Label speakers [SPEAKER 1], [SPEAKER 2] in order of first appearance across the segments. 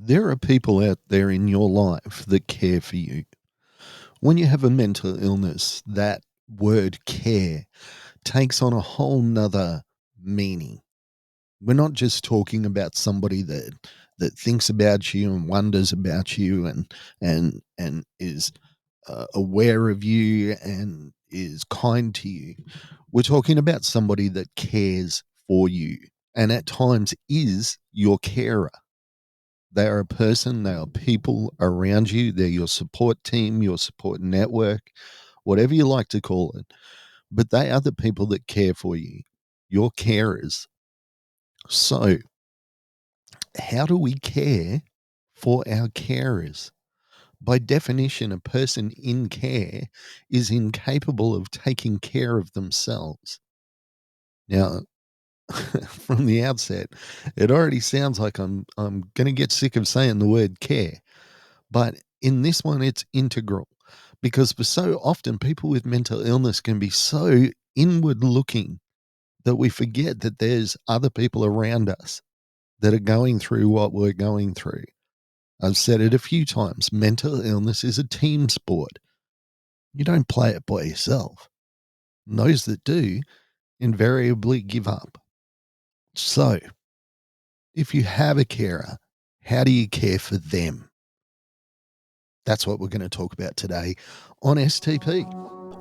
[SPEAKER 1] There are people out there in your life that care for you. When you have a mental illness, that word care takes on a whole nother meaning. We're not just talking about somebody that thinks about you and wonders about you and is aware of you and is kind to you. We're talking about somebody that cares for you and at times is your carer. They are a person, they are people around you, they're your support team, your support network, whatever you like to call it. But they are the people that care for you, your carers. So, how do we care for our carers? By definition, a person in care is incapable of taking care of themselves. Now, from the outset, it already sounds like I'm going to get sick of saying the word care. But in this one, it's integral because for so often people with mental illness can be so inward looking that we forget that there's other people around us that are going through what we're going through. I've said it a few times. Mental illness is a team sport. You don't play it by yourself. And those that do invariably give up. So, if you have a carer, how do you care for them? That's what we're going to talk about today on STP.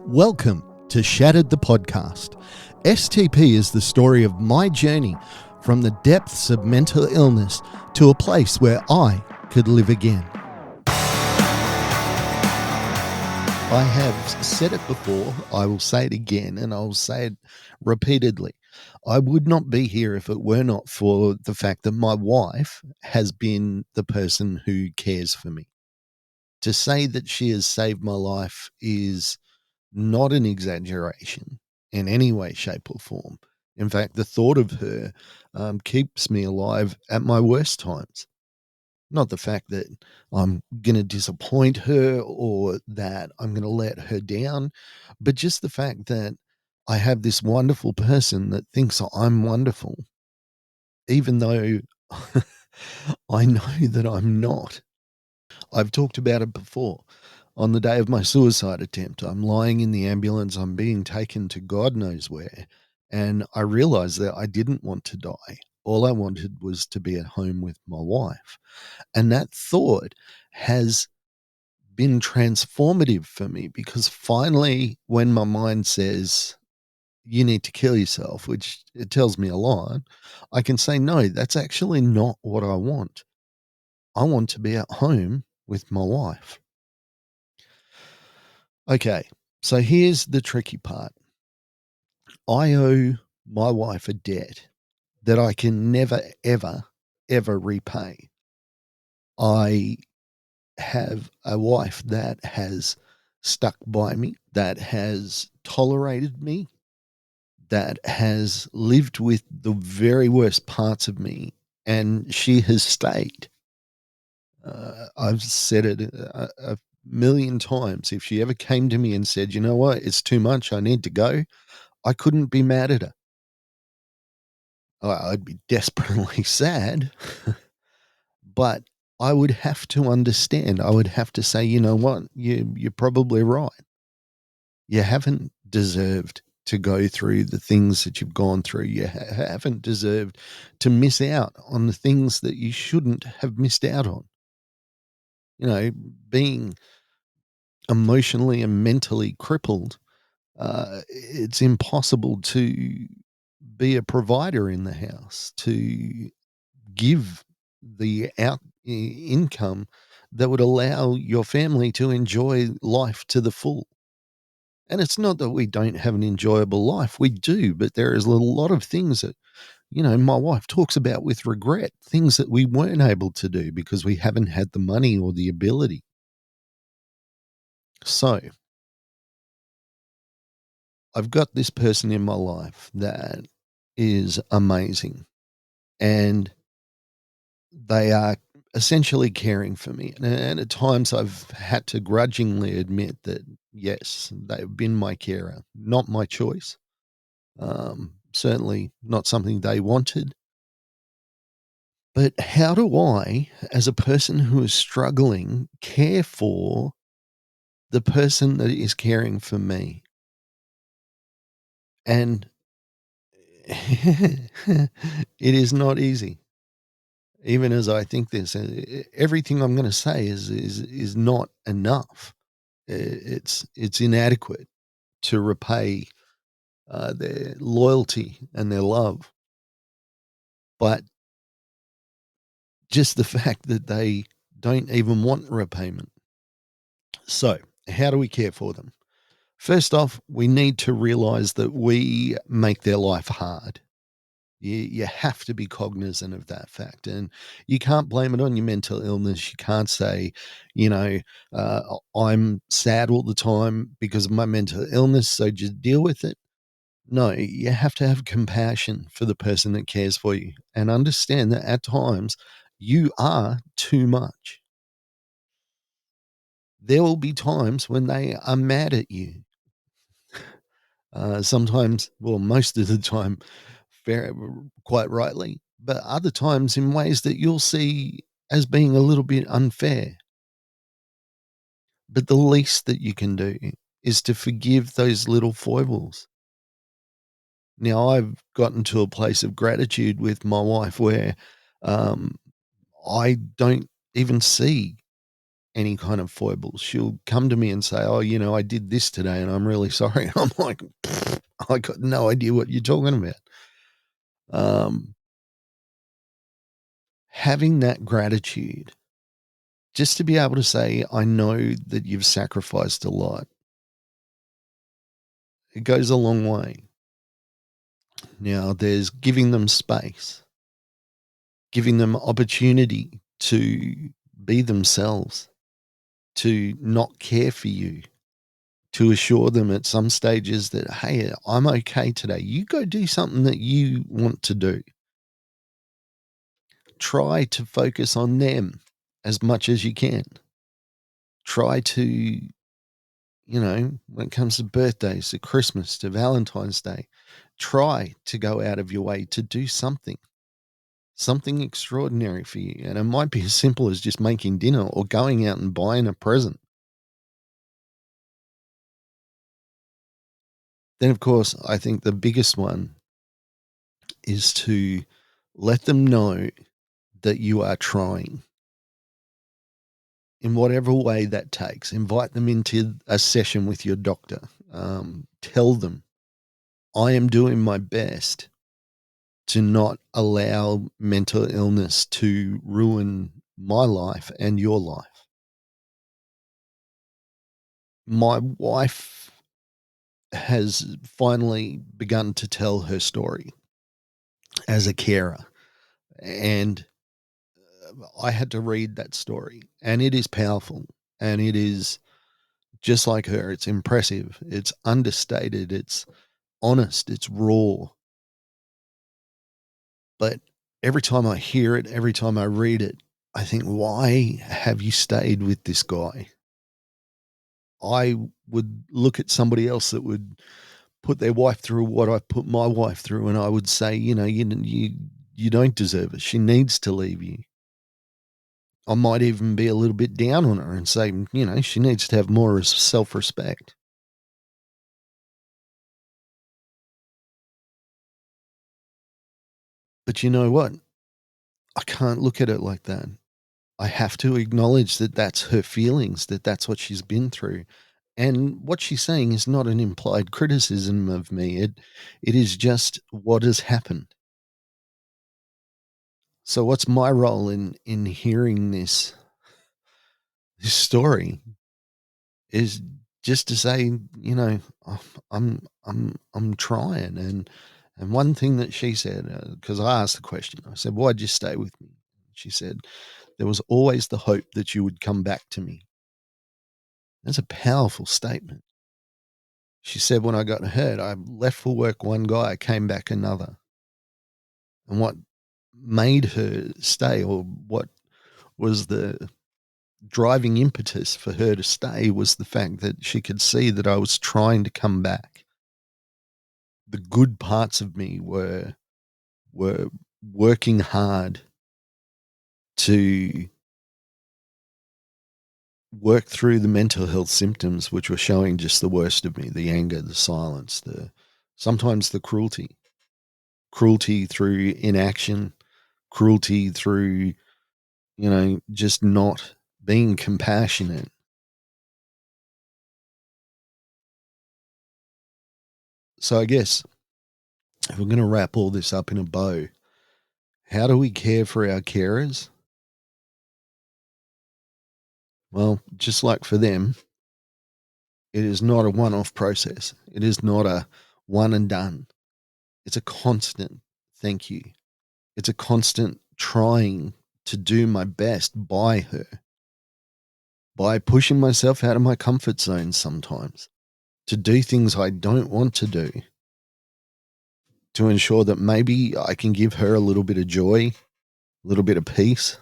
[SPEAKER 1] Welcome to Shattered the Podcast. STP is the story of my journey from the depths of mental illness to a place where I could live again. I have said it before, I will say it again, and I will say it repeatedly. I would not be here if it were not for the fact that my wife has been the person who cares for me. To say that she has saved my life is not an exaggeration in any way, shape, or form. In fact, the thought of her keeps me alive at my worst times. Not the fact that I'm going to disappoint her or that I'm going to let her down, but just the fact that I have this wonderful person that thinks I'm wonderful, even though I know that I'm not. I've talked about it before. On the day of my suicide attempt, I'm lying in the ambulance, I'm being taken to God knows where, and I realized that I didn't want to die. All I wanted was to be at home with my wife. And that thought has been transformative for me because finally, when my mind says, you need to kill yourself, which it tells me a lot, I can say, no, that's actually not what I want. I want to be at home with my wife. Okay, so here's the tricky part. I owe my wife a debt that I can never, ever, ever repay. I have a wife that has stuck by me, that has tolerated me, that has lived with the very worst parts of me, and she has stayed. I've said it a million times. If she ever came to me and said, you know what, it's too much, I need to go, I couldn't be mad at her. I'd be desperately sad, but I would have to understand. I would have to say, you know what, you're probably right. You haven't deserved to go through the things that you've gone through. You haven't deserved to miss out on the things that you shouldn't have missed out on. You know, being emotionally and mentally crippled, it's impossible to be a provider in the house, to give the income that would allow your family to enjoy life to the full. And it's not that we don't have an enjoyable life. We do, but there is a lot of things that, my wife talks about with regret, things that we weren't able to do because we haven't had the money or the ability. So I've got this person in my life that is amazing and they are essentially caring for me. And at times I've had to grudgingly admit that, yes, they've been my carer, not my choice. Certainly not something they wanted, But how do I, as a person who is struggling, care for the person that is caring for me? And it is not easy. Even as I think this, everything I'm going to say is not enough. It's inadequate to repay their loyalty and their love. But just the fact that they don't even want repayment. So, how do we care for them? First off, we need to realize that we make their life hard. You have to be cognizant of that fact. And you can't blame it on your mental illness. You can't say, you know, I'm sad all the time because of my mental illness. So just deal with it. No, you have to have compassion for the person that cares for you and understand that at times you are too much. There will be times when they are mad at you. Sometimes, well, most of the time, fair, quite rightly, but other times in ways that you'll see as being a little bit unfair. But the least that you can do is to forgive those little foibles. Now, I've gotten to a place of gratitude with my wife where um, I don't even see any kind of foibles. She'll come to me and say, "Oh, I did this today and I'm really sorry." I'm like, I got no idea what you're talking about. Um, Having that gratitude, just to be able to say, I know that you've sacrificed a lot, it goes a long way. Now, there's giving them space, giving them opportunity to be themselves, to not care for you, to assure them at some stages that, hey, I'm okay today. You go do something that you want to do. Try to focus on them as much as you can. Try to, when it comes to birthdays, to Christmas, to Valentine's Day, try to go out of your way to do something extraordinary for you. And it might be as simple as just making dinner or going out and buying a present. Then, of course, I think the biggest one is to let them know that you are trying in whatever way that takes. Invite them into a session with your doctor. Tell them, I am doing my best to not allow mental illness to ruin my life and your life. My wife has finally begun to tell her story as a carer, and I had to read that story, and it is powerful, and it is just like her. It's impressive, it's understated, it's honest, it's raw. But every time I hear it, every time I read it, I think, why have you stayed with this guy? I would look at somebody else that would put their wife through what I put my wife through, and I would say, you don't deserve it. She needs to leave you. I might even be a little bit down on her and say, she needs to have more self respect. But you know what? I can't look at it like that. I have to acknowledge that that's her feelings, that that's what she's been through. And what she's saying is not an implied criticism of me. It is just what has happened. So what's my role in hearing this story is just to say, "Oh, I'm trying." And one thing that she said, because I asked the question, I said, "Why'd you stay with me?" She said, "There was always the hope that you would come back to me." That's a powerful statement. She said, "When I got hurt, I left for work one guy, I came back another." And what made her stay, or what was the driving impetus for her to stay, was the fact that she could see that I was trying to come back. The good parts of me were working hard to work through the mental health symptoms which were showing just the worst of me, the anger, the silence, sometimes the cruelty through inaction, cruelty through, just not being compassionate. So I guess if we're going to wrap all this up in a bow, how do we care for our carers? Well, just like for them, it is not a one-off process. It is not a one and done. It's a constant thank you. It's a constant trying to do my best by her, by pushing myself out of my comfort zone sometimes, to do things I don't want to do, to ensure that maybe I can give her a little bit of joy, a little bit of peace,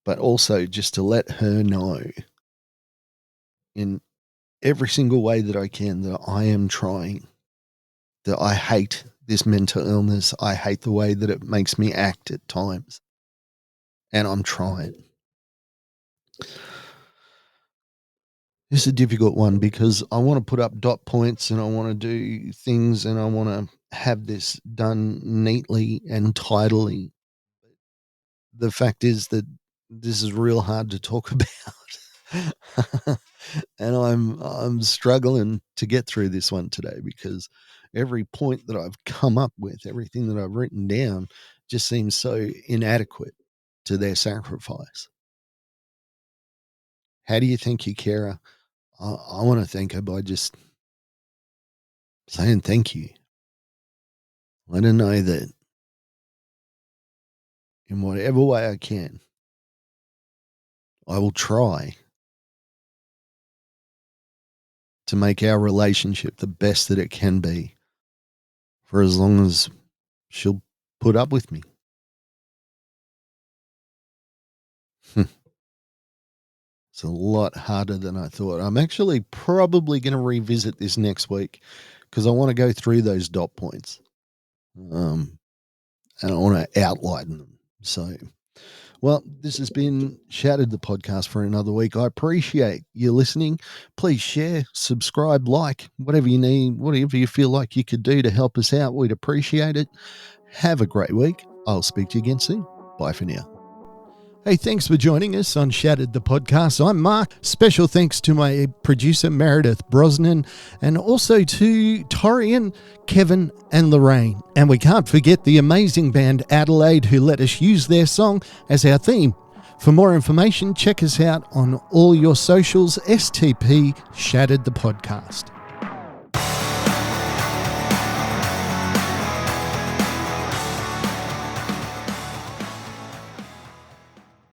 [SPEAKER 1] but also just to let her know in every single way that I can that I am trying, that I hate this mental illness. I hate the way that it makes me act at times, and I'm trying. It's a difficult one because I want to put up dot points and I want to do things and I want to have this done neatly and tidily. The fact is that this is real hard to talk about. And I'm struggling to get through this one today because every point that I've come up with, everything that I've written down just seems so inadequate to their sacrifice. How do you thank your carer? I want to thank her by just saying thank you. Let her know that in whatever way I can, I will try to make our relationship the best that it can be for as long as she'll put up with me. It's a lot harder than I thought. I'm actually probably going to revisit this next week because I want to go through those dot points. And I want to outline them. So, well, this has been Shattered the Podcast for another week. I appreciate you listening. Please share, subscribe, like, whatever you need, whatever you feel like you could do to help us out. We'd appreciate it. Have a great week. I'll speak to you again soon. Bye for now. Hey, thanks for joining us on Shattered the Podcast. I'm Mark. Special thanks to my producer, Meredith Brosnan, and also to Torian, Kevin, and Lorraine. And we can't forget the amazing band Adelaide, who let us use their song as our theme. For more information, check us out on all your socials, STP Shattered the Podcast.